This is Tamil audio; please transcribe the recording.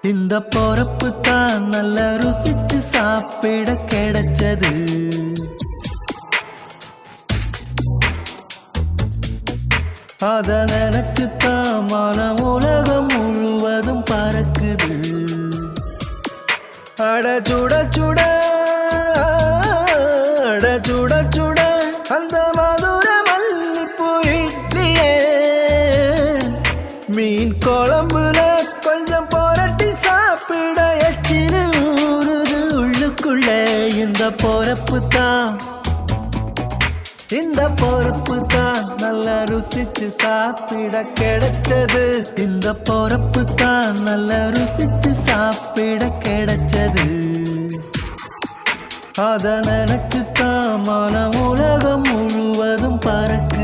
இந்த பொறப்பு தான் நல்ல ருசிச்சு சாப்பிட கிடைச்சது. அத நினைச்சுத்தான் மன உலகம் முழுவதும் பறக்குது. அட சுட சுட அட சுட சுட அந்த மதுர மல்லிப்பூ இட்லியே மீன் குழம்புல கொஞ்சம் புரட்டி சாப்பிட எச்சினு ஊறுது உள்ளுக்குள்ள. இந்த பொறப்பு தான் இந்த பொறப்பு தான் நல்ல ருசிச்சு சாப்பிட கிடைச்சது. இந்த பொறப்பு தான் நல்ல ருசிச்சு சாப்பிட கிடைச்சது. அத நினைச்சுத்தான் மன உலகம் முழுவதும் பறக்கு.